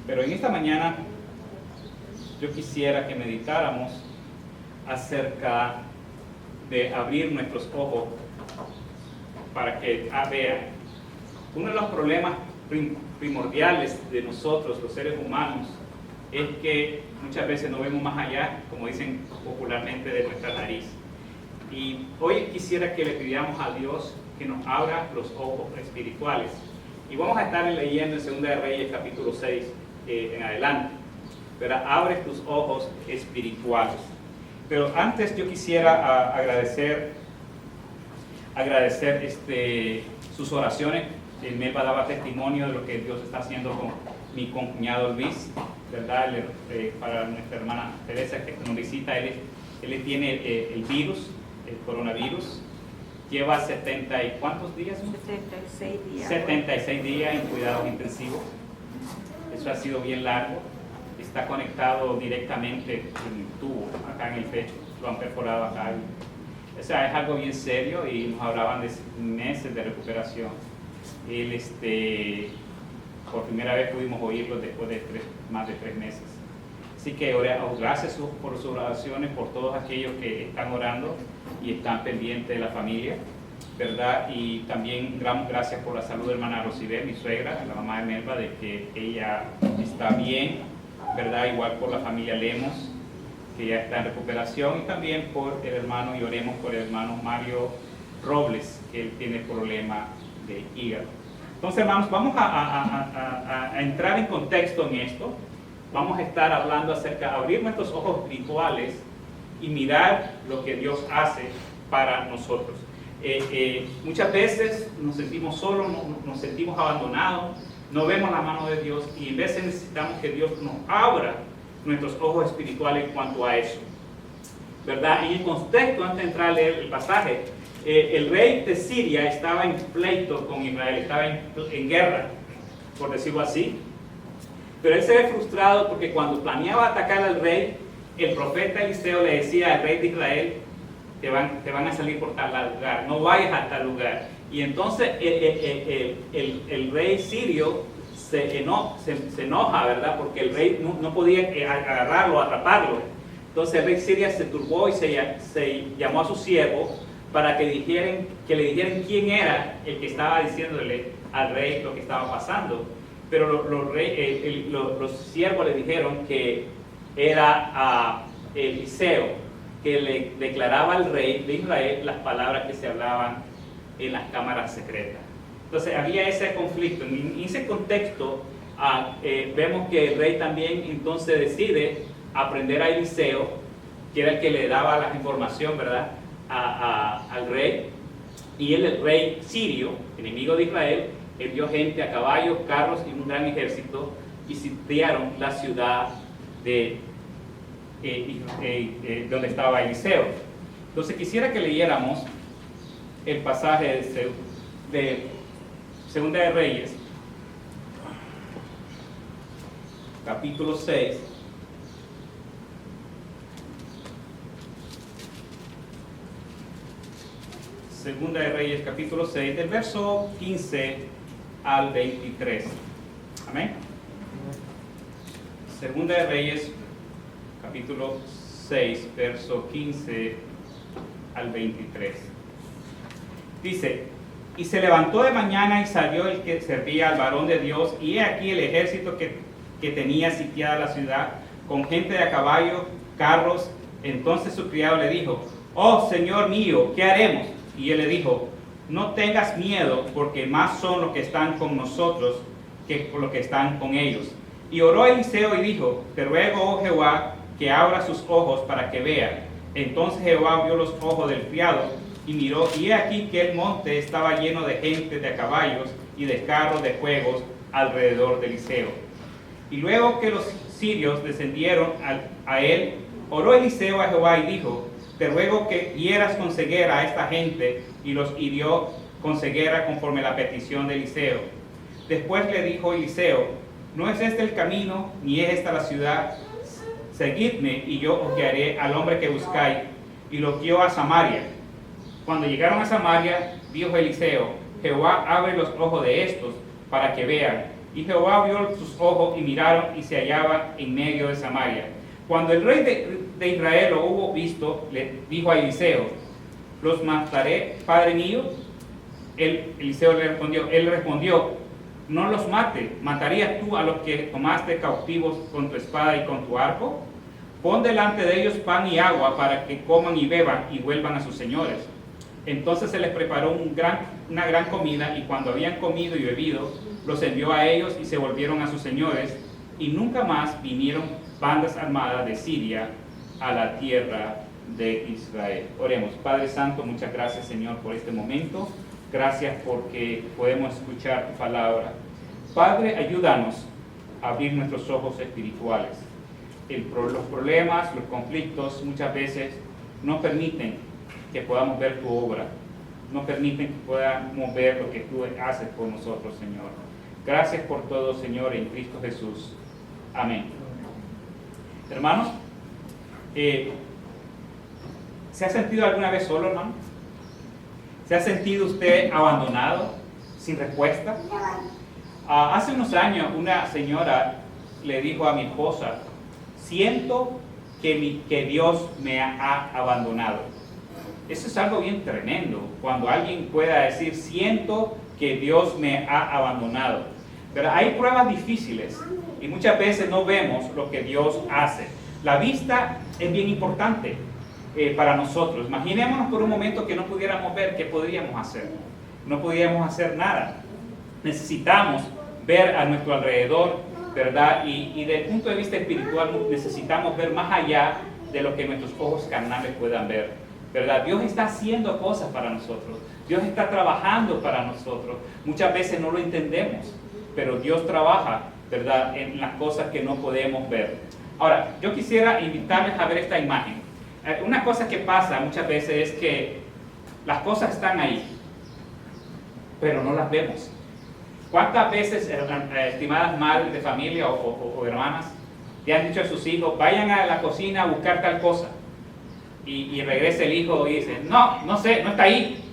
Pero en esta mañana yo quisiera que meditáramos acerca de abrir nuestros ojos para que vean. Uno de los problemas primordiales de nosotros, los seres humanos, es que muchas veces no vemos más allá, como dicen popularmente, de nuestra nariz. Y hoy quisiera que le pidamos a Dios que nos abra los ojos espirituales. Y vamos a estar leyendo en 2 de Reyes capítulo 6 en adelante. Pero abre tus ojos espirituales. Pero antes yo quisiera agradecer sus oraciones. Melba daba testimonio de lo que Dios está haciendo con mi concuñado Luis, ¿verdad? Para nuestra hermana Teresa que nos visita, él tiene el virus, el coronavirus. Lleva 70 y ¿cuántos días? 76 días. 76 días en cuidados intensivos. Eso ha sido bien largo. Está conectado directamente en el tubo, acá en el pecho. Lo han perforado acá. O sea, es algo bien serio y nos hablaban de meses de recuperación. Él, por primera vez pudimos oírlo después de más de 3 meses. Así que gracias por sus oraciones, por todos aquellos que están orando y están pendientes de la familia, ¿verdad? Y también gracias por la salud de hermana Rosibel, mi suegra, la mamá de Melba, de que ella está bien, ¿verdad? Igual por la familia Lemos, que ya está en recuperación, y también por el hermano, y oremos por el hermano Mario Robles, que él tiene problema de hígado. Entonces, hermanos, vamos a entrar en contexto en esto. Vamos a estar hablando acerca de abrir nuestros ojos espirituales y mirar lo que Dios hace para nosotros. Muchas veces nos sentimos solos, nos sentimos abandonados, no vemos la mano de Dios, y en veces necesitamos que Dios nos abra nuestros ojos espirituales en cuanto a eso, ¿verdad? En el contexto, antes de entrar a leer el pasaje, el rey de Siria estaba en pleito con Israel, estaba en guerra, por decirlo así. Pero él se ve frustrado porque cuando planeaba atacar al rey, el profeta Eliseo le decía al rey de Israel: te van a salir por tal lugar, no vayas a tal lugar. Y entonces el rey sirio se enoja, ¿verdad? Porque el rey no podía agarrarlo, atraparlo. Entonces el rey sirio se turbó y se llamó a su siervo para que le dijeran quién era el que estaba diciéndole al rey lo que estaba pasando. Pero los siervos le dijeron que era Eliseo, que le declaraba al rey de Israel las palabras que se hablaban en las cámaras secretas. Entonces había ese conflicto. En ese contexto vemos que el rey también entonces decide aprender a Eliseo, que era el que le daba la información, ¿verdad?, al rey. Y él, el rey sirio, enemigo de Israel, envió gente a caballos, carros y un gran ejército, y sitiaron la ciudad de donde estaba Eliseo. Entonces quisiera que leyéramos el pasaje de 2 de Reyes, capítulo 6. Segunda de Reyes, capítulo 6, del verso 15 al 23. Amén. Segunda de Reyes, capítulo 6, verso 15 al 23. Dice: y se levantó de mañana y salió el que servía al varón de Dios, y he aquí el ejército que tenía sitiada la ciudad, con gente de a caballo, carros. Entonces su criado le dijo: oh Señor mío, ¿qué haremos? Y él le dijo: no tengas miedo, porque más son los que están con nosotros que los que están con ellos. Y oró Eliseo y dijo: te ruego, oh Jehová, que abra sus ojos para que vea. Entonces Jehová abrió los ojos del criado y miró, y he aquí que el monte estaba lleno de gente de a caballos y de carros de fuegos alrededor de Eliseo. Y luego que los sirios descendieron a él, oró Eliseo a Jehová y dijo: te ruego que hieras con ceguera a esta gente, y los hirió con ceguera conforme la petición de Eliseo. Después le dijo Eliseo: no es este el camino, ni es esta la ciudad. Seguidme, y yo os guiaré al hombre que buscáis. Y los guió a Samaria. Cuando llegaron a Samaria, dijo Eliseo: Jehová abre los ojos de estos para que vean. Y Jehová vio sus ojos y miraron y se hallaba en medio de Samaria. Cuando el rey de Israel lo hubo visto, le dijo a Eliseo: ¿los mataré, padre mío? Eliseo le respondió: no los mate. ¿Matarías tú a los que tomaste cautivos con tu espada y con tu arco? Pon delante de ellos pan y agua para que coman y beban y vuelvan a sus señores. Entonces se les preparó una gran comida, y cuando habían comido y bebido, los envió a ellos y se volvieron a sus señores, y nunca más vinieron bandas armadas de Siria a la tierra de Israel. Oremos. Padre Santo, muchas gracias, Señor, por este momento. Gracias porque podemos escuchar tu palabra. Padre, ayúdanos a abrir nuestros ojos espirituales. Los problemas, los conflictos muchas veces no permiten que podamos ver tu obra, no permiten que podamos ver lo que tú haces por nosotros, Señor. Gracias por todo, Señor, en Cristo Jesús. Amén. Hermanos, ¿se ha sentido alguna vez solo, hermano? ¿Se ha sentido usted abandonado, sin respuesta? Hace unos años una señora le dijo a mi esposa: siento que Dios me ha abandonado. Eso es algo bien tremendo, cuando alguien pueda decir: siento que Dios me ha abandonado. Pero hay pruebas difíciles y muchas veces no vemos lo que Dios hace. La vista es bien importante para nosotros. Imaginémonos por un momento que no pudiéramos ver. ¿Qué podríamos hacer? No podríamos hacer nada. Necesitamos ver a nuestro alrededor, ¿verdad? Y desde el punto de vista espiritual necesitamos ver más allá de lo que nuestros ojos carnales puedan ver, ¿verdad? Dios está haciendo cosas para nosotros. Dios está trabajando para nosotros. Muchas veces no lo entendemos, pero Dios trabaja, ¿verdad?, en las cosas que no podemos ver. Ahora, yo quisiera invitarles a ver esta imagen. Una cosa que pasa muchas veces es que las cosas están ahí, pero no las vemos. ¿Cuántas veces, estimadas madres de familia o hermanas, le han dicho a sus hijos: vayan a la cocina a buscar tal cosa? Y regresa el hijo y dice: no sé, no está ahí.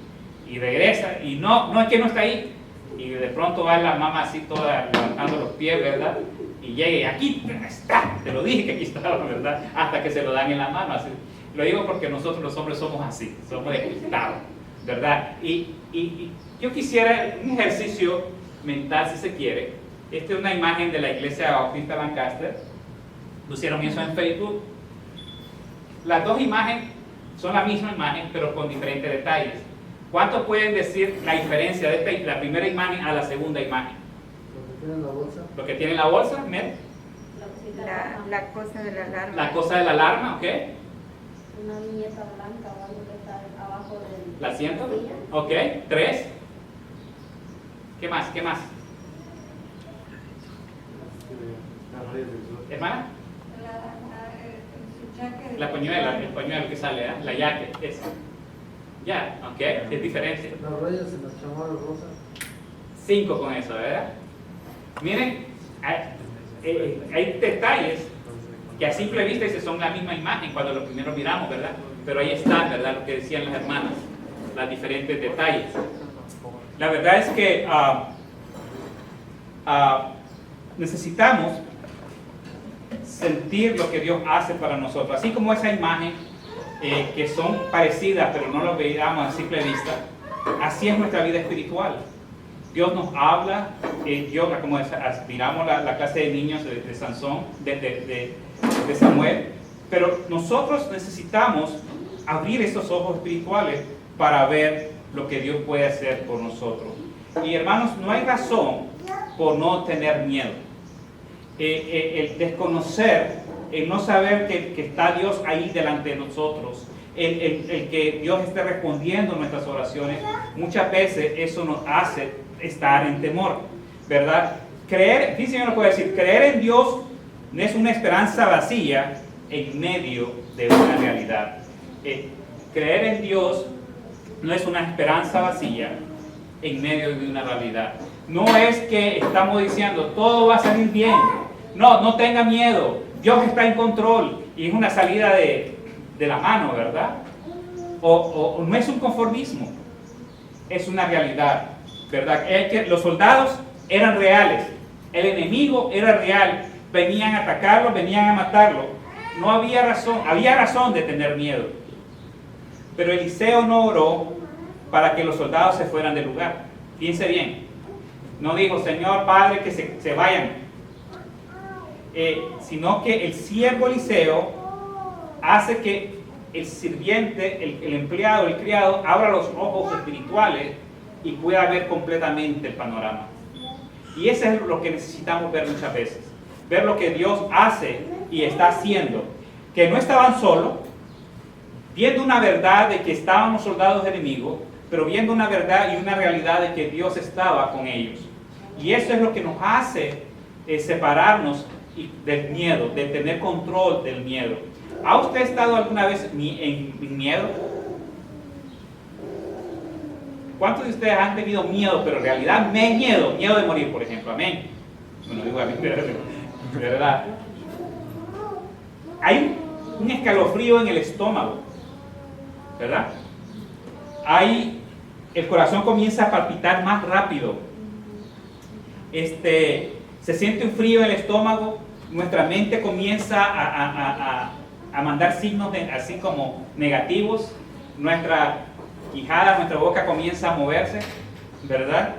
Y regresa y no es que no está ahí. Y de pronto va la mamá así toda levantando los pies, ¿verdad? Y llega y aquí está, te lo dije que aquí estaba, ¿verdad? Hasta que se lo dan en la mano. Así. Lo digo porque nosotros los hombres somos así, somos despistados, ¿verdad? Y yo quisiera un ejercicio mental, si se quiere. Esta es una imagen de la iglesia Bautista Lancaster. Pusieron eso en Facebook. Las dos imágenes son la misma imagen, pero con diferentes detalles. ¿Cuántos pueden decir la diferencia de la primera imagen a la segunda imagen? Lo que tiene la bolsa. ¿Lo que tiene la bolsa, Mel? La cosa de la alarma. La cosa de la alarma, ¿ok? Una viñeta blanca o algo que está abajo del... ¿La siento? Ok, 3. ¿Qué más? ¿Qué más? Las rayas del sol. ¿Hermana? El La pañuela, el pañuelo que sale, ¿eh? La jacket, esa. Ya, ok, es diferente. Las rayas en las chamarras rosas. 5 con eso, ¿verdad? Miren, hay detalles que a simple vista dice son la misma imagen cuando lo primero miramos, ¿verdad? Pero ahí está, ¿verdad? Lo que decían las hermanas, los diferentes detalles. La verdad es que necesitamos sentir lo que Dios hace para nosotros, así como esa imagen que son parecidas pero no lo veamos a simple vista. Así es nuestra vida espiritual. Dios nos habla, Dios, como miramos la clase de niños de Sansón, de Samuel, pero nosotros necesitamos abrir esos ojos espirituales para ver lo que Dios puede hacer por nosotros. Y hermanos, no hay razón por no tener miedo. El desconocer, el no saber que está Dios ahí delante de nosotros, el que Dios esté respondiendo nuestras oraciones, muchas veces eso nos hace estar en temor, ¿verdad? Creer, sí, Señor, nos puede decir, creer en Dios no es una esperanza vacía en medio de una realidad. Creer en Dios no es una esperanza vacía en medio de una realidad. No es que estamos diciendo todo va a salir bien. No tenga miedo. Dios está en control. Y es una salida de la mano, ¿verdad? O no es un conformismo. Es una realidad, ¿verdad? Los soldados eran reales. El enemigo era real. Venían a atacarlo, venían a matarlo. No había razón de tener miedo. Pero Eliseo no oró para que los soldados se fueran del lugar. Piense bien. No dijo, Señor Padre, que se vayan. Sino que el siervo Eliseo hace que el sirviente, el empleado, el criado, abra los ojos espirituales y pueda ver completamente el panorama. Y eso es lo que necesitamos ver muchas veces. Ver lo que Dios hace y está haciendo. Que no estaban solos, viendo una verdad de que estaban soldados enemigos, pero viendo una verdad y una realidad de que Dios estaba con ellos. Y eso es lo que nos hace separarnos del miedo, de tener control del miedo. ¿Ha usted estado alguna vez en miedo? ¿Cuántos de ustedes han tenido miedo, pero en realidad miedo de morir, por ejemplo? Amén. Bueno, digo a mí, de verdad. Hay un escalofrío en el estómago, ¿verdad? El corazón comienza a palpitar más rápido. Se siente un frío en el estómago, nuestra mente comienza a mandar signos así como negativos, nuestra quijada, nuestra boca comienza a moverse, ¿verdad?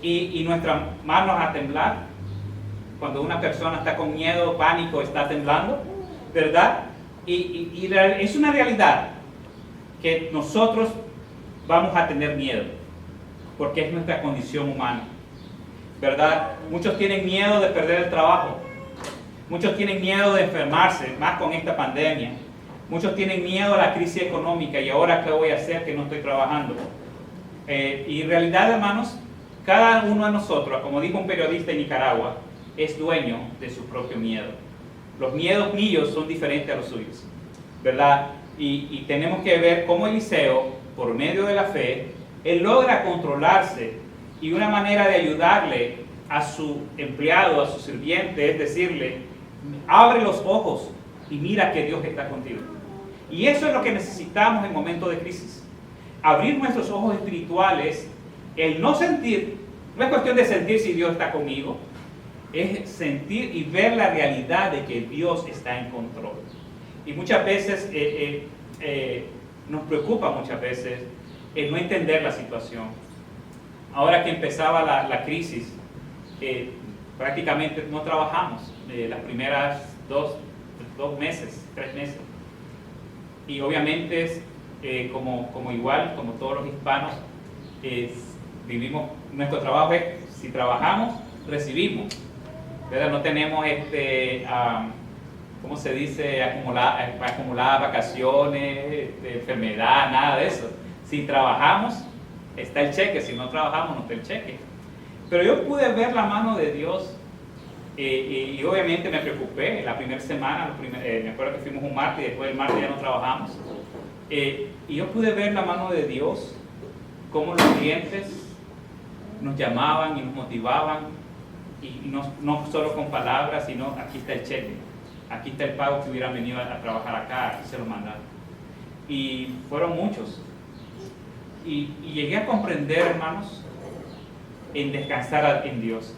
Y nuestras manos a temblar. Cuando una persona está con miedo, pánico, está temblando, ¿verdad? Y es una realidad que nosotros vamos a tener miedo, porque es nuestra condición humana, ¿verdad? Muchos tienen miedo de perder el trabajo, muchos tienen miedo de enfermarse, más con esta pandemia, muchos tienen miedo a la crisis económica y ahora qué voy a hacer que no estoy trabajando. Y en realidad, hermanos, cada uno de nosotros, como dijo un periodista en Nicaragua, es dueño de su propio miedo. Los miedos míos son diferentes a los suyos, ¿verdad? Y tenemos que ver cómo Eliseo, por medio de la fe, él logra controlarse, y una manera de ayudarle a su empleado, a su sirviente, es decirle, abre los ojos y mira que Dios está contigo. Y eso es lo que necesitamos en momentos de crisis. Abrir nuestros ojos espirituales, el no sentir, no es cuestión de sentir si Dios está conmigo, es sentir y ver la realidad de que Dios está en control. Y muchas veces nos preocupa muchas veces el no entender la situación. Ahora que empezaba la crisis, prácticamente no trabajamos las primeras 2 meses, 3 meses. Y obviamente, como igual, como todos los hispanos, vivimos, nuestro trabajo es, si trabajamos, recibimos, ¿verdad? No tenemos, ¿cómo se dice? Acumuladas vacaciones, enfermedad, nada de eso. Si trabajamos, está el cheque; si no trabajamos, no está el cheque. Pero yo pude ver la mano de Dios, y obviamente me preocupé la primera semana. Me acuerdo que fuimos un martes y después del martes ya no trabajamos. Y yo pude ver la mano de Dios, cómo los clientes nos llamaban y nos motivaban, y no solo con palabras, sino aquí está el cheque, aquí está el pago que hubieran venido a trabajar acá, aquí se lo mandaron. Y fueron muchos. Y llegué a comprender, hermanos, en descansar en Dios.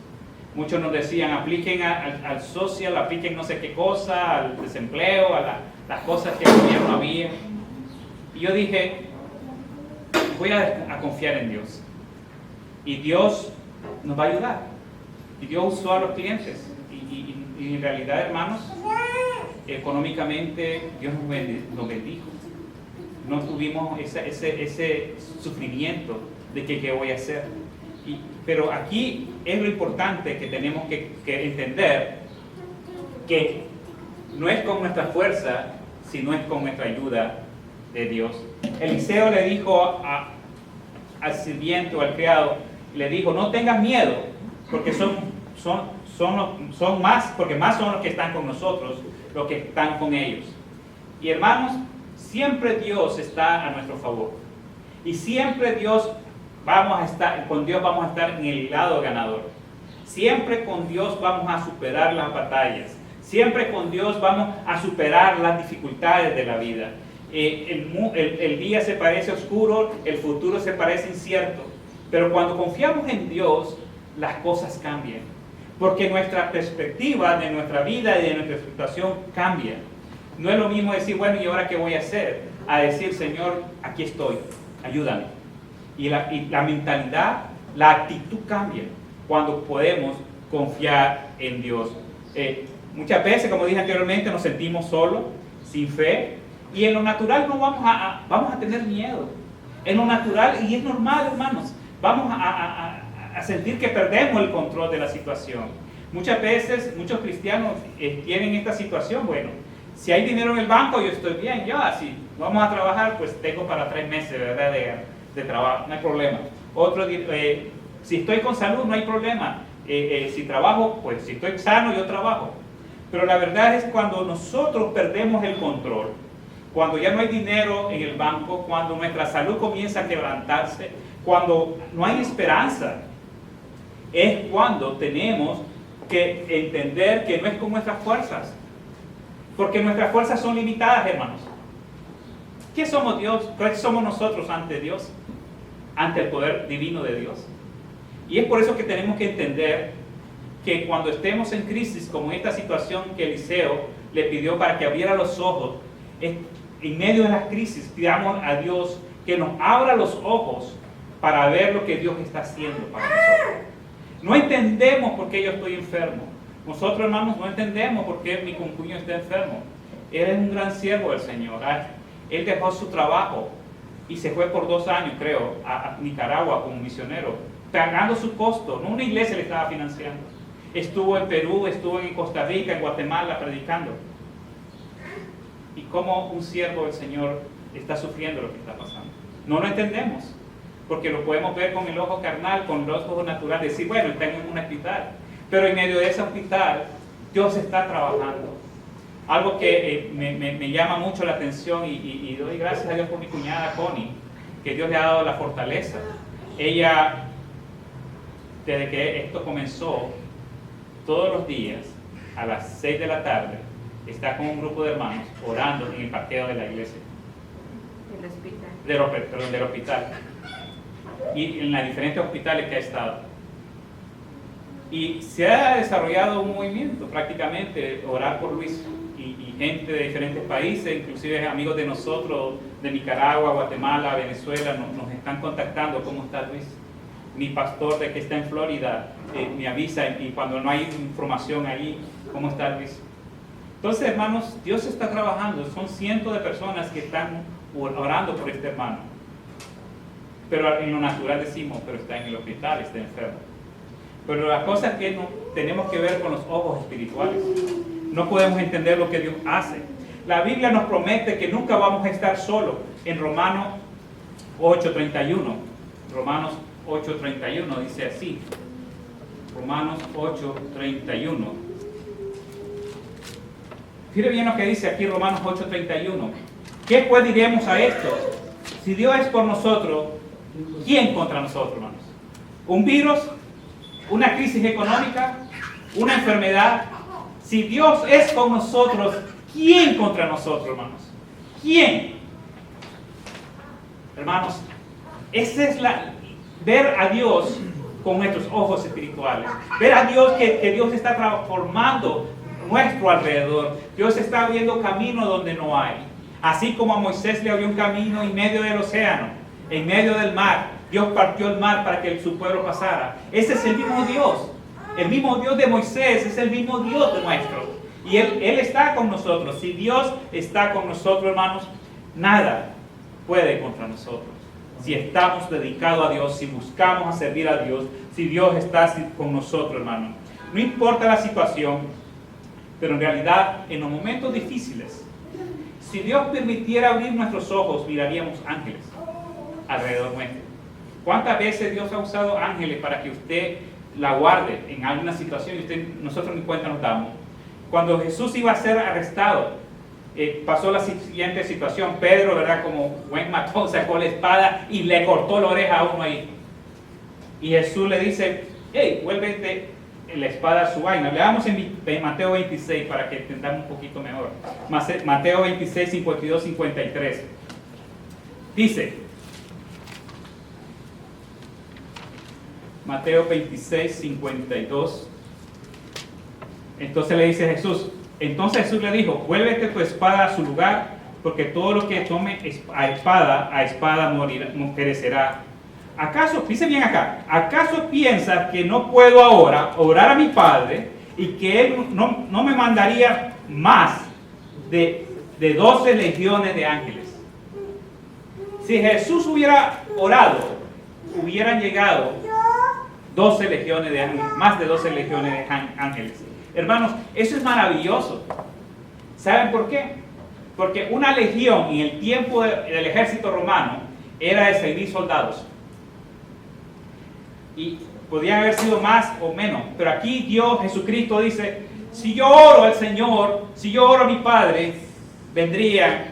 Muchos nos decían, apliquen al social, apliquen no sé qué cosa, al desempleo, a las cosas que el gobierno había. Y yo dije, voy a confiar en Dios. Y Dios nos va a ayudar. Y Dios usó a los clientes. Y en realidad, hermanos, económicamente Dios nos bendijo. No tuvimos ese sufrimiento de que qué voy a hacer. Pero aquí es lo importante que tenemos que entender, que no es con nuestra fuerza, sino es con nuestra ayuda de Dios. Eliseo le dijo al sirviente o al criado, le dijo, no tengas miedo, porque son más, porque más son los que están con nosotros, los que están con ellos. Y hermanos, siempre Dios está a nuestro favor. Y siempre con Dios vamos a estar en el lado ganador. Siempre con Dios vamos a superar las batallas. Siempre con Dios vamos a superar las dificultades de la vida. El día se parece oscuro, el futuro se parece incierto. Pero cuando confiamos en Dios, las cosas cambian. Porque nuestra perspectiva de nuestra vida y de nuestra situación cambia. No es lo mismo decir, bueno, ¿y ahora qué voy a hacer? A decir, Señor, aquí estoy, ayúdame. Y la mentalidad, la actitud cambia cuando podemos confiar en Dios. Muchas veces, como dije anteriormente, nos sentimos solos, sin fe, y en lo natural no vamos a tener miedo. En lo natural, y es normal, hermanos, vamos a sentir que perdemos el control de la situación. Muchas veces, muchos cristianos tienen esta situación. Bueno, si hay dinero en el banco, yo estoy bien. Si vamos a trabajar, pues tengo para 3 meses, ¿verdad? de trabajo, no hay problema. Si estoy con salud, no hay problema. Si trabajo, pues si estoy sano, yo trabajo. Pero la verdad es cuando nosotros perdemos el control, cuando ya no hay dinero en el banco, cuando nuestra salud comienza a quebrantarse, cuando no hay esperanza, es cuando tenemos que entender que no es con nuestras fuerzas, porque nuestras fuerzas son limitadas, hermanos. ¿Qué somos Dios? ¿Qué somos nosotros ante Dios? Ante el poder divino de Dios. Y es por eso que tenemos que entender que cuando estemos en crisis, como esta situación que Eliseo le pidió para que abriera los ojos, en medio de las crisis, pidamos a Dios que nos abra los ojos para ver lo que Dios está haciendo para nosotros. No entendemos por qué yo estoy enfermo. Nosotros, hermanos, no entendemos por qué mi concuño está enfermo. Él es un gran siervo del Señor. Él dejó su trabajo y se fue por 2 años, creo, a Nicaragua como misionero, pagando su costo. No una iglesia le estaba financiando. Estuvo en Perú, estuvo en Costa Rica, en Guatemala predicando. Y cómo un siervo del Señor está sufriendo lo que está pasando. No lo entendemos, porque lo podemos ver con el ojo carnal, con los ojos naturales, decir, bueno, está en un hospital. Pero en medio de ese hospital, Dios está trabajando. Algo que me llama mucho la atención y doy gracias a Dios por mi cuñada Connie, que Dios le ha dado la fortaleza. Ella, desde que esto comenzó, todos los días, a las 6 de la tarde, está con un grupo de hermanos orando en el parqueo de la iglesia. Del hospital. Y en los diferentes hospitales que ha estado. Y se ha desarrollado un movimiento, prácticamente, orar por Luis. Y gente de diferentes países, inclusive amigos de nosotros, de Nicaragua, Guatemala, Venezuela, nos están contactando. ¿Cómo está Luis? Mi pastor de que está en Florida me avisa, y cuando no hay información ahí, ¿cómo está Luis? Entonces, hermanos, Dios está trabajando. Son cientos de personas que están orando por este hermano. Pero en lo natural decimos, pero está en el hospital, está enfermo. Pero la cosa es que no, tenemos que ver con los ojos espirituales. No podemos entender lo que Dios hace. La Biblia nos promete que nunca vamos a estar solos. En Romanos 8:31. Romanos 8:31 dice así. Romanos 8:31. Fíjate bien lo que dice aquí Romanos 8:31. ¿Qué pues diremos a esto? Si Dios es por nosotros, ¿quién contra nosotros, hermanos? ¿Un virus? ¿Una crisis económica? ¿Una enfermedad? Si Dios es con nosotros, ¿quién contra nosotros, hermanos? ¿Quién? Hermanos, esa es ver a Dios con nuestros ojos espirituales. Ver a Dios que Dios está transformando nuestro alrededor. Dios está abriendo camino donde no hay. Así como a Moisés le abrió un camino en medio del océano, en medio del mar. Dios partió el mar para que su pueblo pasara. Ese es el mismo Dios. El mismo Dios de Moisés es el mismo Dios de nuestro. Y Él está con nosotros. Si Dios está con nosotros, hermanos, nada puede contra nosotros. Si estamos dedicados a Dios, si buscamos a servir a Dios, si Dios está con nosotros, hermanos. No importa la situación, pero en realidad, en los momentos difíciles, si Dios permitiera abrir nuestros ojos, miraríamos ángeles alrededor nuestro. ¿Cuántas veces Dios ha usado ángeles para que usted la guarde en alguna situación y nosotros ni cuenta nos damos? Cuando Jesús iba a ser arrestado, pasó la siguiente situación. Pedro, ¿verdad? Como buen matón, sacó la espada y le cortó la oreja a uno ahí. Y Jesús le dice, hey, vuélvete la espada a su vaina. Leamos en Mateo 26 para que entendamos un poquito mejor. Mateo 26, 52, 53. Dice, Mateo 26, 52 Entonces le dice Jesús, entonces Jesús le dijo, vuélvete tu espada a su lugar, porque todo lo que tome a espada morirá, perecerá. ¿Acaso, dice bien acá, acaso piensas que no puedo ahora orar a mi Padre y que Él no me mandaría más de 12 legiones de ángeles? Si Jesús hubiera orado, hubieran llegado 12 legiones de ángeles, más de 12 legiones de ángeles. Hermanos, eso es maravilloso. ¿Saben por qué? Porque una legión en el tiempo del ejército romano era de 6.000 soldados. Y podían haber sido más o menos. Pero aquí Dios, Jesucristo dice, si yo oro al Señor, si yo oro a mi Padre, vendrían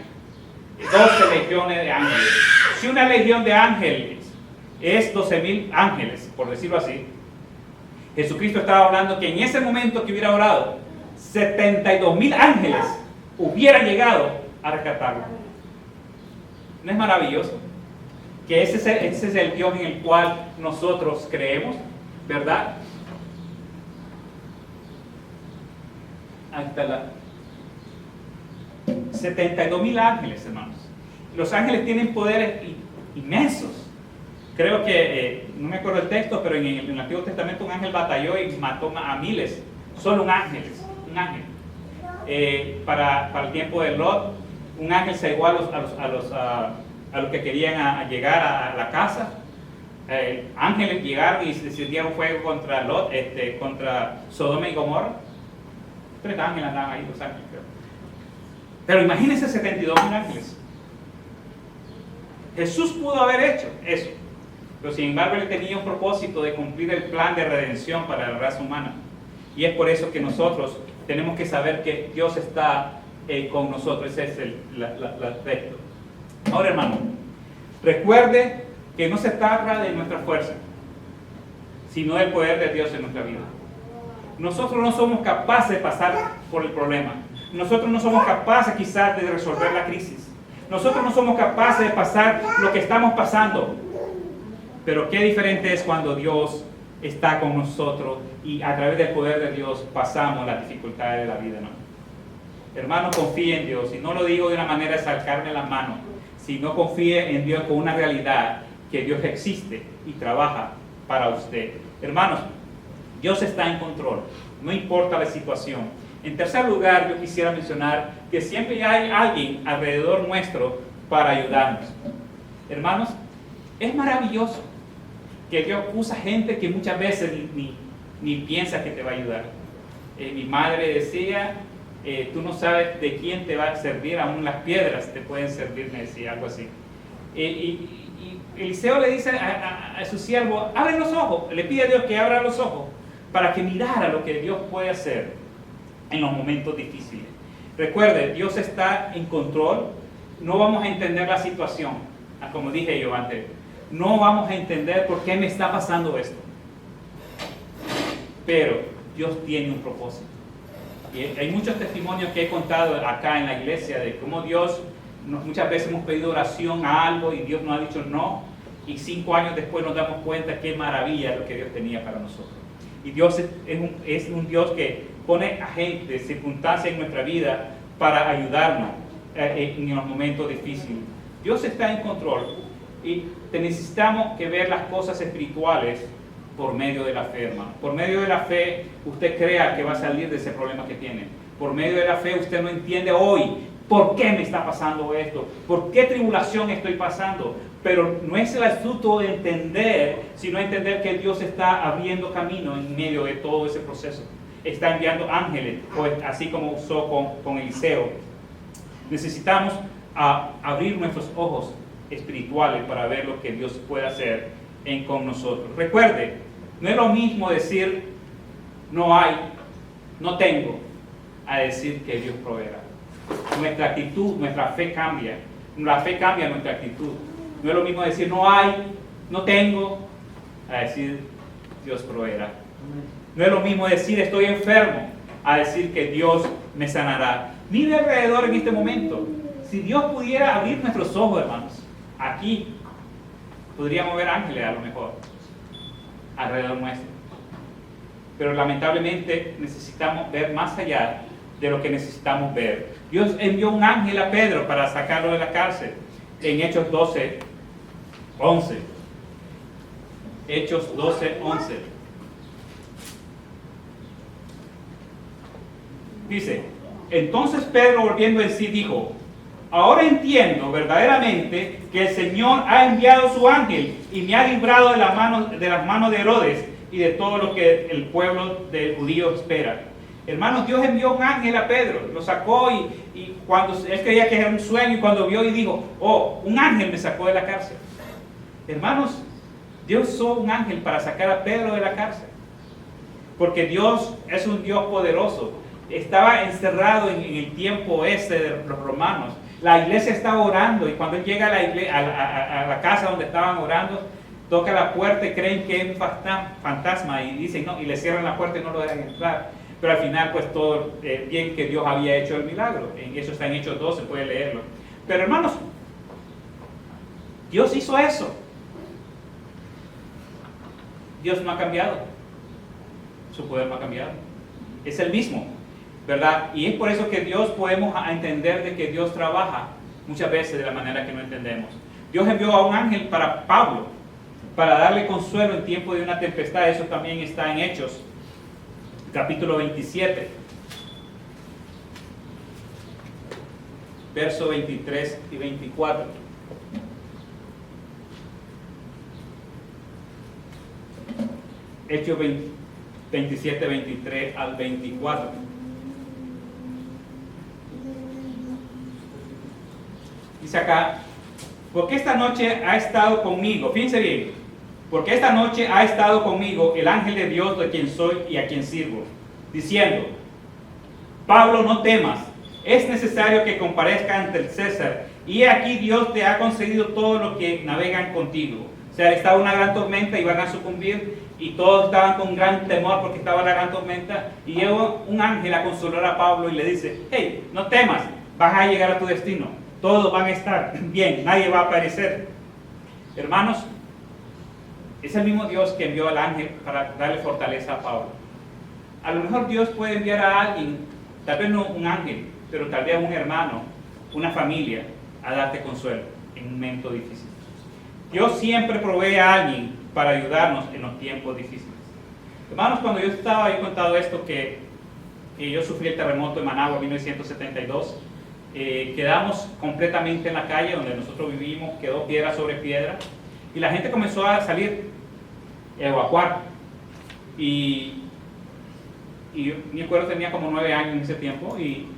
12 legiones de ángeles. Si una legión de ángeles es 12.000 ángeles, por decirlo así, Jesucristo estaba hablando que en ese momento que hubiera orado, 72.000 ángeles hubieran llegado a rescatarlo. ¿No es maravilloso? Que ese es el Dios en el cual nosotros creemos, ¿verdad? Ahí está 72.000 ángeles, hermanos. Los ángeles tienen poderes inmensos. Creo que, no me acuerdo el texto, pero en el Antiguo Testamento un ángel batalló y mató a miles. Solo un ángel. Para el tiempo de Lot, un ángel se igual a los que querían llegar a la casa. Ángeles llegaron y se encendieron fuego contra Lot, contra Sodoma y Gomorra. 3 ángeles andaban ahí, 2 ángeles creo. Pero imagínense 72.000 ángeles. Jesús pudo haber hecho eso, pero sin embargo Él tenía un propósito de cumplir el plan de redención para la raza humana. Y es por eso que nosotros tenemos que saber que Dios está con nosotros. Ese es el aspecto. Ahora, hermano, recuerde que no se trata de nuestra fuerza, sino del poder de Dios en nuestra vida. Nosotros no somos capaces de pasar por el problema. Nosotros no somos capaces quizás de resolver la crisis. Nosotros no somos capaces de pasar lo que estamos pasando. Pero qué diferente es cuando Dios está con nosotros y a través del poder de Dios pasamos las dificultades de la vida, ¿no? Hermano, confíe en Dios. Y no lo digo de una manera de sacarme las manos, sino confíe en Dios con una realidad que Dios existe y trabaja para usted. Hermanos, Dios está en control, no importa la situación. En tercer lugar, yo quisiera mencionar que siempre hay alguien alrededor nuestro para ayudarnos. Hermanos, es maravilloso que Dios usa gente que muchas veces ni piensa que te va a ayudar. Mi madre decía, tú no sabes de quién te va a servir, aún las piedras te pueden servir, me decía, algo así. Y Eliseo le dice a su siervo, abre los ojos, le pide a Dios que abra los ojos para que mirara lo que Dios puede hacer en los momentos difíciles. Recuerde, Dios está en control. No vamos a entender la situación, como dije yo antes. No vamos a entender por qué me está pasando esto. Pero Dios tiene un propósito. Y hay muchos testimonios que he contado acá en la iglesia de cómo Dios, muchas veces hemos pedido oración a algo y Dios nos ha dicho no. Y 5 años después nos damos cuenta qué maravilla lo que Dios tenía para nosotros. Y Dios es un Dios que pone a gente, circunstancias en nuestra vida para ayudarnos en los momentos difíciles. Dios está en control y necesitamos que ver las cosas espirituales por medio de la fe, hermano. Por medio de la fe usted crea que va a salir de ese problema que tiene. Por medio de la fe usted no entiende hoy por qué me está pasando esto, por qué tribulación estoy pasando. Pero no es el asunto de entender, sino entender que Dios está abriendo camino en medio de todo ese proceso. Está enviando ángeles, así como usó con Eliseo. Necesitamos abrir nuestros ojos espirituales para ver lo que Dios puede hacer con nosotros. Recuerde, no es lo mismo decir no hay, no tengo, a decir que Dios proveerá. Nuestra actitud, nuestra fe cambia. La fe cambia nuestra actitud. No es lo mismo decir no hay, no tengo, a decir Dios proveerá. No es lo mismo decir estoy enfermo, a decir que Dios me sanará. Mire alrededor en este momento. Si Dios pudiera abrir nuestros ojos, hermanos, aquí podríamos ver ángeles a lo mejor alrededor nuestro. pero lamentablemente necesitamos ver más allá de lo que necesitamos ver. Dios envió un ángel a Pedro para sacarlo de la cárcel en Hechos 12, 11. Hechos 12, 11. Dice, entonces Pedro, volviendo en sí, dijo, ahora entiendo verdaderamente que el Señor ha enviado su ángel y me ha librado de las manos de Herodes y de todo lo que el pueblo de judíos espera. Hermanos, Dios envió un ángel a Pedro, lo sacó y cuando él creía que era un sueño, y cuando vio y dijo, oh, un ángel me sacó de la cárcel. Hermanos, Dios usó un ángel para sacar a Pedro de la cárcel, porque Dios es un Dios poderoso. Estaba encerrado en el tiempo de los romanos. La iglesia estaba orando, y cuando él llega a la casa donde estaban orando, toca la puerta y creen que es un fantasma y dicen no, y le cierran la puerta y no lo dejan entrar. Pero al final, pues todo bien que Dios había hecho el milagro. En eso está en Hechos 12, puede leerlo. Pero hermanos, Dios hizo eso. Dios no ha cambiado. Su poder no ha cambiado. Es el mismo, ¿verdad? Y es por eso que Dios podemos entender de que Dios trabaja muchas veces de la manera que no entendemos. Dios envió a un ángel para Pablo, para darle consuelo en tiempo de una tempestad. Eso también está en Hechos, capítulo 27, versos 23 y 24. Hechos 27, 23 al 24. Dice acá, porque esta noche ha estado conmigo, fíjense bien, porque esta noche ha estado conmigo el ángel de Dios de quien soy y a quien sirvo, diciendo, Pablo, no temas, es necesario que comparezca ante el César, y aquí Dios te ha concedido todo lo que navegan contigo. O sea, estaba una gran tormenta y van a sucumbir, y todos estaban con gran temor porque estaba la gran tormenta, y llegó un ángel a consolar a Pablo y le dice, hey, no temas, vas a llegar a tu destino, todos van a estar bien, nadie va a perecer. Hermanos, es el mismo Dios que envió al ángel para darle fortaleza a Pablo. A lo mejor Dios puede enviar a alguien, tal vez no un ángel, pero tal vez un hermano, una familia, a darte consuelo en un momento difícil. Dios siempre provee a alguien para ayudarnos en los tiempos difíciles. Hermanos, cuando yo he contado esto, que yo sufrí el terremoto de Managua en 1972, quedamos completamente en la calle donde nosotros vivimos, quedó piedra sobre piedra, y la gente comenzó a salir, a evacuar, y yo me acuerdo, tenía como 9 años en ese tiempo, y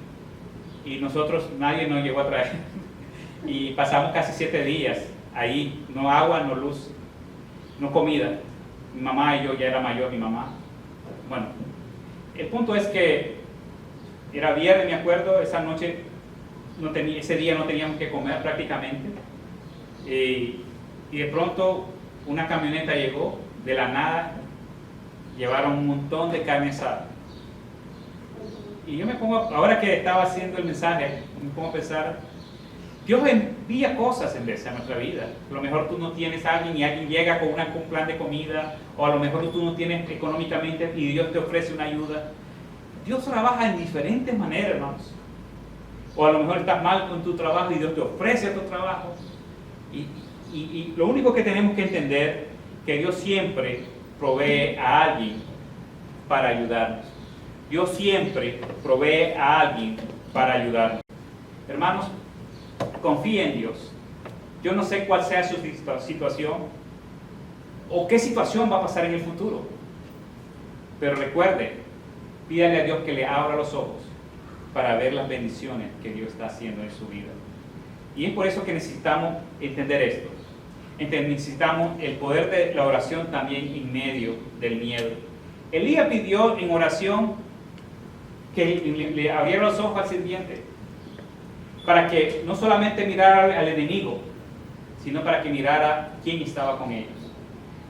nosotros, nadie nos llegó a traer, y pasamos casi 7 días ahí, no agua, no luz, no comida. Mi mamá y yo, ya era mayor mi mamá. Bueno, el punto es que era viernes, me acuerdo, esa noche, ese día no teníamos que comer prácticamente, y de pronto una camioneta llegó de la nada, llevaron un montón de carne asada. Y yo me pongo, ahora que estaba haciendo el mensaje, me pongo a pensar, Dios envía cosas en vez a nuestra vida. A lo mejor tú no tienes a alguien y alguien llega con un plan de comida, o a lo mejor tú no tienes económicamente y Dios te ofrece una ayuda. Dios trabaja en diferentes maneras, hermanos. O a lo mejor estás mal con tu trabajo y Dios te ofrece otro trabajo. Y lo único que tenemos que entender es que Dios siempre provee a alguien para ayudarnos. Dios siempre provee a alguien para ayudarnos. Hermanos, confíe en Dios. Yo no sé cuál sea su situación o qué situación va a pasar en el futuro, pero recuerde, pídale a Dios que le abra los ojos para ver las bendiciones que Dios está haciendo en su vida. Y es por eso que necesitamos entender esto. Necesitamos el poder de la oración también en medio del miedo. Elías pidió en oración que le abriera los ojos al sirviente, para que no solamente mirara al enemigo, sino para que mirara quién estaba con ellos.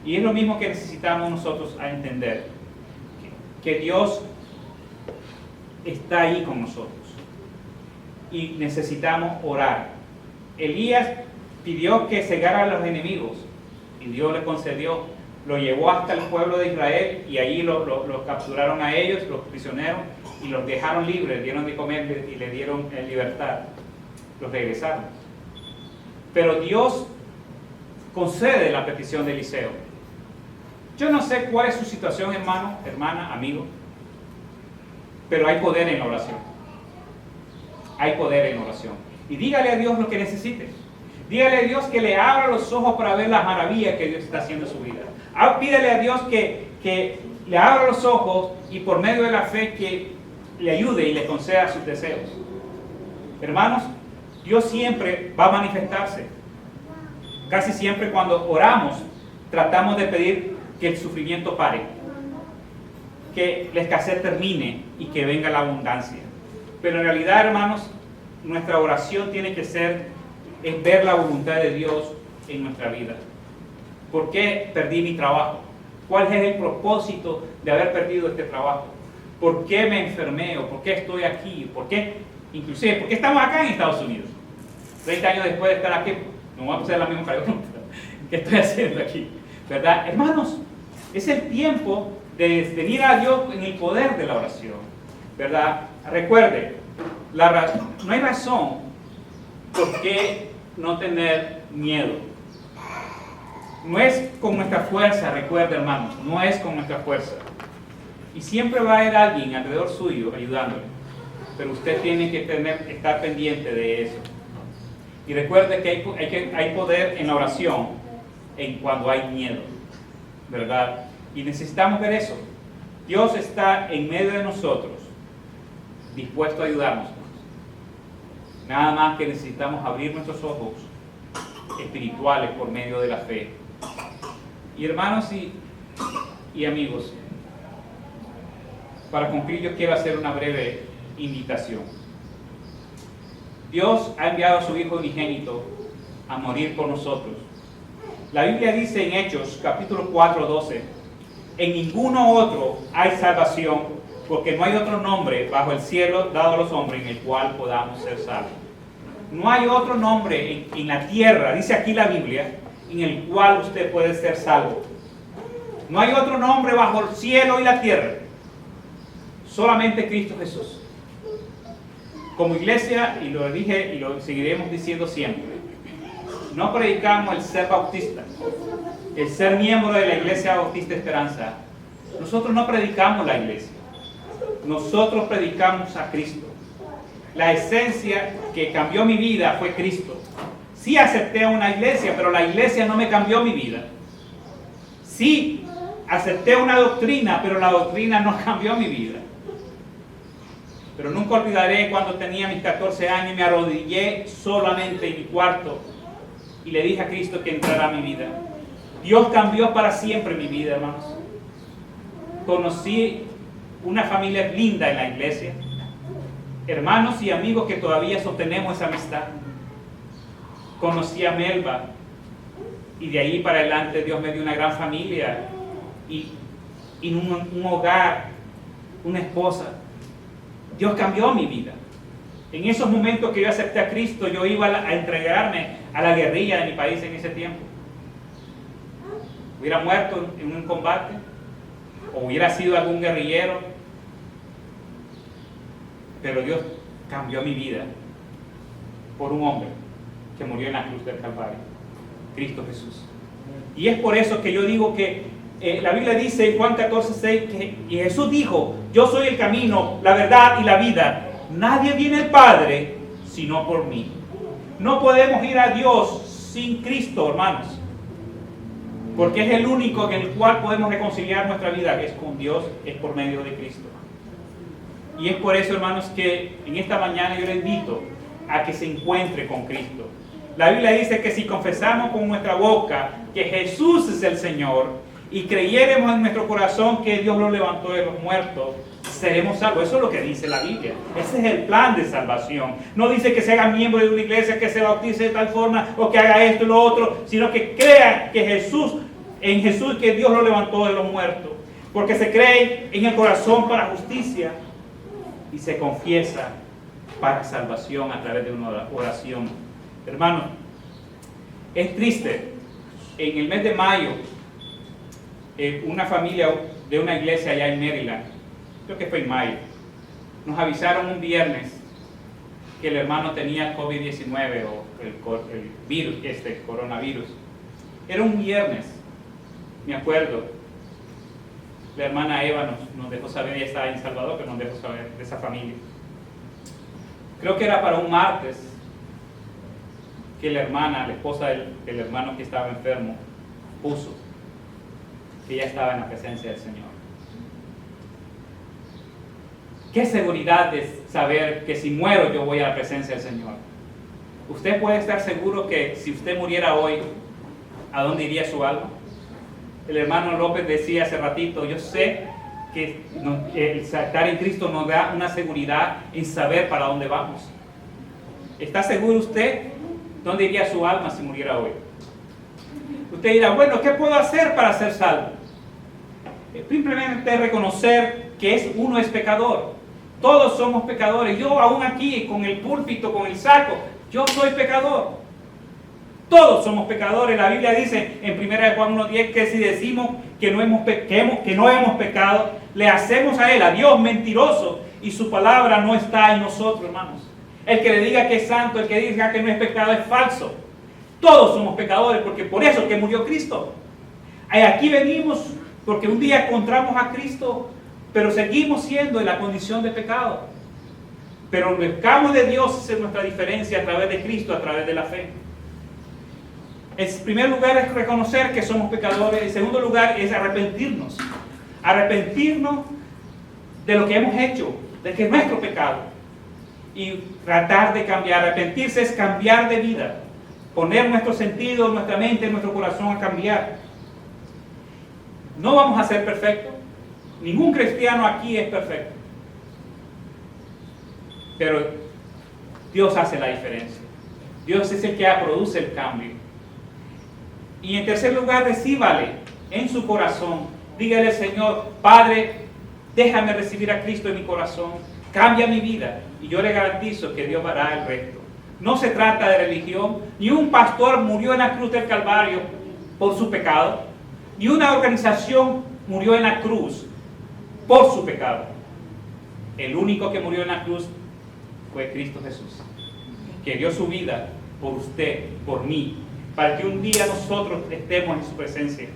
Y es lo mismo que necesitamos nosotros a entender, que Dios está ahí con nosotros y necesitamos orar. Elías pidió que cegara a los enemigos y Dios le concedió lo llevó hasta el pueblo de Israel y allí los capturaron a ellos, los prisioneros, y los dejaron libres, dieron de comer y le dieron libertad. Los regresaron. Pero Dios concede la petición de Eliseo. Yo no sé cuál es su situación, hermano, hermana, amigo, pero hay poder en la oración. Hay poder en la oración. Y dígale a Dios lo que necesite. Dígale a Dios que le abra los ojos para ver las maravillas que Dios está haciendo en su vida. Pídale a Dios que le abra los ojos y por medio de la fe que le ayude y le conceda sus deseos. Hermanos, Dios siempre va a manifestarse. Casi siempre cuando oramos, tratamos de pedir que el sufrimiento pare, que la escasez termine y que venga la abundancia. Pero en realidad, hermanos, nuestra oración tiene que ser, es ver la voluntad de Dios en nuestra vida. ¿Por qué perdí mi trabajo? ¿Cuál es el propósito de haber perdido este trabajo? ¿Por qué me enfermé? ¿O por qué estoy aquí? ¿Por qué? Inclusive, ¿por qué estamos acá en Estados Unidos? 30 años después de estar aquí, no vamos a hacer la misma pregunta. ¿Qué estoy haciendo aquí? ¿Verdad? Hermanos, es el tiempo de venir a Dios en el poder de la oración. ¿Verdad? Recuerde, no hay razón por qué no tener miedo. No es con nuestra fuerza, recuerde, hermanos, no es con nuestra fuerza. Y siempre va a haber alguien alrededor suyo ayudándole. Pero usted tiene que estar pendiente de eso. Y recuerde que hay poder en la oración cuando hay miedo, ¿verdad? Y necesitamos ver eso. Dios está en medio de nosotros, dispuesto a ayudarnos. Nada más que necesitamos abrir nuestros ojos espirituales por medio de la fe. Y hermanos y amigos, para concluir yo quiero hacer una breve invitación. Dios ha enviado a su Hijo unigénito a morir por nosotros. La Biblia dice en Hechos, capítulo 4, 12, en ninguno otro hay salvación, porque no hay otro nombre bajo el cielo dado a los hombres en el cual podamos ser salvos. No hay otro nombre en la tierra, dice aquí la Biblia, en el cual usted puede ser salvo. No hay otro nombre bajo el cielo y la tierra, solamente Cristo Jesús. Como iglesia, y lo dije y lo seguiremos diciendo siempre, no predicamos el ser bautista, el ser miembro de la Iglesia Bautista Esperanza. Nosotros no predicamos la iglesia, nosotros predicamos a Cristo. La esencia que cambió mi vida fue Cristo. Sí acepté una iglesia, pero la iglesia no me cambió mi vida. Sí acepté una doctrina, pero la doctrina no cambió mi vida. Pero nunca olvidaré cuando tenía mis 14 años y me arrodillé solamente en mi cuarto y le dije a Cristo que entrara a mi vida. Dios cambió para siempre mi vida, hermanos. Conocí una familia linda en la iglesia, hermanos y amigos que todavía sostenemos esa amistad. Conocí a Melba y de ahí para adelante Dios me dio una gran familia y un hogar, una esposa. Dios cambió mi vida. En esos momentos que yo acepté a Cristo, yo iba a entregarme a la guerrilla de mi país en ese tiempo. Hubiera muerto en un combate o hubiera sido algún guerrillero, pero Dios cambió mi vida por un hombre que murió en la cruz del Calvario, Cristo Jesús. Y es por eso que yo digo que la Biblia dice en Juan 14:6 que Jesús dijo: yo soy el camino, la verdad y la vida. Nadie viene al Padre sino por mí. No podemos ir a Dios sin Cristo, hermanos, porque es el único en el cual podemos reconciliar nuestra vida, que es con Dios, es por medio de Cristo. Y es por eso, hermanos, que en esta mañana yo les invito a que se encuentre con Cristo. La Biblia dice que si confesamos con nuestra boca que Jesús es el Señor y creyéremos en nuestro corazón que Dios lo levantó de los muertos, seremos salvos. Eso es lo que dice la Biblia. Ese es el plan de salvación. No dice que se haga miembro de una iglesia, que se bautice de tal forma o que haga esto y lo otro, sino que crea que en Jesús que Dios lo levantó de los muertos. Porque se cree en el corazón para justicia y se confiesa para salvación a través de una oración. Hermanos, es triste. En el mes de mayo una familia de una iglesia allá en Maryland, creo que fue en mayo, nos avisaron un viernes que el hermano tenía COVID-19 o el virus, coronavirus. Era un viernes, me acuerdo. La hermana Eva nos dejó saber, ella estaba en Salvador, pero nos dejó saber de esa familia. Creo que era para un martes que la hermana, la esposa del hermano que estaba enfermo, puso que ella estaba en la presencia del Señor. Qué seguridad es saber que si muero yo voy a la presencia del Señor. Usted puede estar seguro que si usted muriera hoy, ¿a dónde iría su alma? El hermano López decía hace ratito, yo sé que el estar en Cristo nos da una seguridad en saber para dónde vamos. ¿Está seguro usted dónde iría su alma si muriera hoy? Usted dirá, bueno, ¿qué puedo hacer para ser salvo? Simplemente reconocer que uno es pecador. Todos somos pecadores. Yo aún aquí con el púlpito, con el saco, yo soy pecador. Todos somos pecadores. La Biblia dice en 1 Juan 1:10 que si decimos que no hemos pecado, le hacemos a Él, a Dios, mentiroso, y su palabra no está en nosotros, hermanos. El que le diga que es santo, el que diga que no es pecado, es falso. Todos somos pecadores, porque por eso es que murió Cristo. Aquí venimos porque un día encontramos a Cristo, pero seguimos siendo en la condición de pecado. Pero el pecado de Dios es nuestra diferencia a través de Cristo, a través de la fe. En primer lugar es reconocer que somos pecadores. En segundo lugar es arrepentirnos. Arrepentirnos de lo que hemos hecho, de que es nuestro pecado. Y tratar de cambiar. Arrepentirse es cambiar de vida. Poner nuestro sentido, nuestra mente, nuestro corazón a cambiar. No vamos a ser perfectos. Ningún cristiano aquí es perfecto. Pero Dios hace la diferencia. Dios es el que produce el cambio. Y en tercer lugar, recíbale en su corazón. Dígale, Señor, Padre, déjame recibir a Cristo en mi corazón. Cambia mi vida. Y yo le garantizo que Dios hará el resto. No se trata de religión. Ni un pastor murió en la cruz del Calvario por su pecado. Ni una organización murió en la cruz por su pecado. El único que murió en la cruz fue Cristo Jesús, que dio su vida por usted, por mí, para que un día nosotros estemos en su presencia.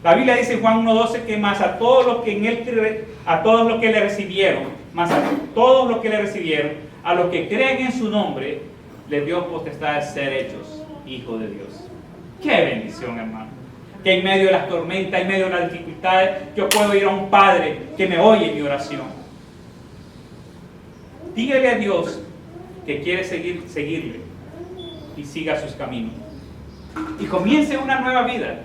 La Biblia dice en Juan 1:12 que más a todos los que en él a todos los que le recibieron, más a todos los que le recibieron, a los que creen en su nombre, les dio potestad de ser hechos hijos de Dios. ¡Qué bendición, hermano! Que en medio de las tormentas, en medio de las dificultades, yo puedo ir a un Padre que me oye mi oración. Dígale a Dios que quiere seguirle y siga sus caminos. Y comience una nueva vida.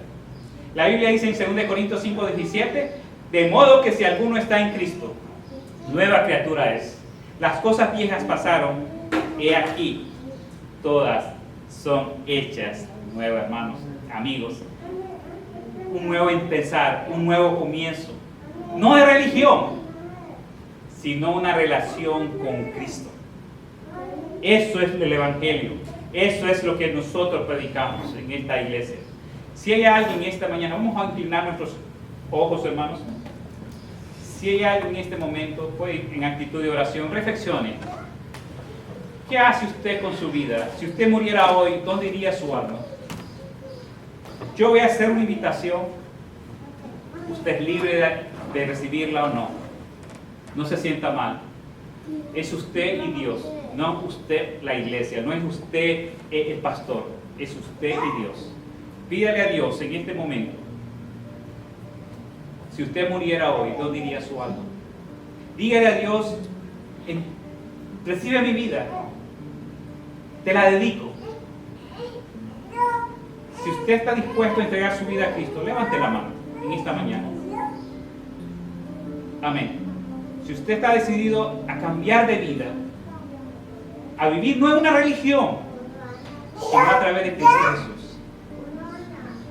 La Biblia dice en 2 Corintios 5:17, de modo que si alguno está en Cristo, nueva criatura es. Las cosas viejas pasaron, he aquí, todas son hechas nuevas, hermanos, amigos. Un nuevo empezar, un nuevo comienzo. No de religión, sino una relación con Cristo. Eso es el Evangelio. Eso es lo que nosotros predicamos en esta iglesia. Si hay alguien esta mañana, vamos a inclinar nuestros ojos, hermanos. Si hay alguien en este momento, pues en actitud de oración, reflexione. ¿Qué hace usted con su vida? Si usted muriera hoy, ¿dónde iría su alma? Yo voy a hacer una invitación. Usted es libre de recibirla o no. No se sienta mal. Es usted y Dios, no usted la iglesia, no es usted el pastor, es usted y Dios. Pídale a Dios en este momento. Si usted muriera hoy, ¿dónde iría su alma? Dígale a Dios, recibe mi vida, te la dedico. Si usted está dispuesto a entregar su vida a Cristo, levante la mano en esta mañana. Amén. Si usted está decidido a cambiar de vida, a vivir no en una religión, sino a través de Cristo Jesús,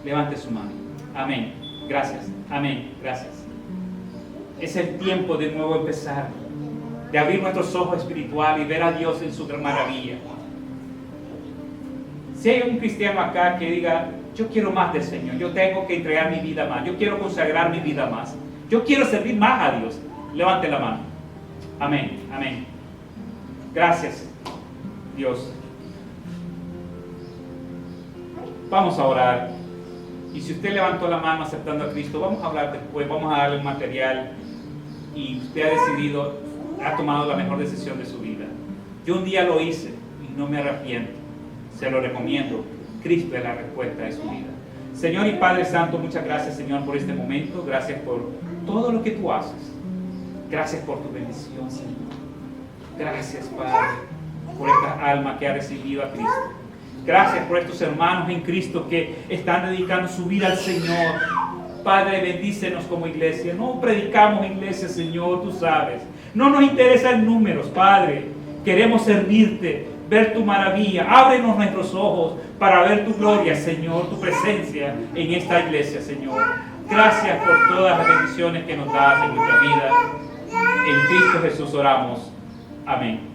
levante su mano. Amén. Gracias. Amén. Gracias. Es el tiempo de nuevo empezar, de abrir nuestros ojos espirituales y ver a Dios en su gran maravilla. Si hay un cristiano acá que diga, yo quiero más del Señor, yo tengo que entregar mi vida más, yo quiero consagrar mi vida más, yo quiero servir más a Dios. Levante la mano. Amén, amén. Gracias, Dios. Vamos a orar. Y si usted levantó la mano aceptando a Cristo, vamos a hablar después, vamos a darle un material. Y usted ha decidido, ha tomado la mejor decisión de su vida. Yo un día lo hice y no me arrepiento. Se lo recomiendo. Cristo es la respuesta de su vida. Señor y Padre Santo, muchas gracias, Señor, por este momento. Gracias por todo lo que tú haces. Gracias por tu bendición, Señor. Gracias, Padre, por esta alma que ha recibido a Cristo. Gracias por estos hermanos en Cristo que están dedicando su vida al Señor. Padre, bendícenos como iglesia. No predicamos iglesia, Señor, tú sabes. No nos interesan números, Padre. Queremos servirte, ver tu maravilla. Ábrenos nuestros ojos para ver tu gloria, Señor, tu presencia en esta iglesia, Señor. Gracias por todas las bendiciones que nos das en nuestra vida. En Cristo Jesús oramos. Amén.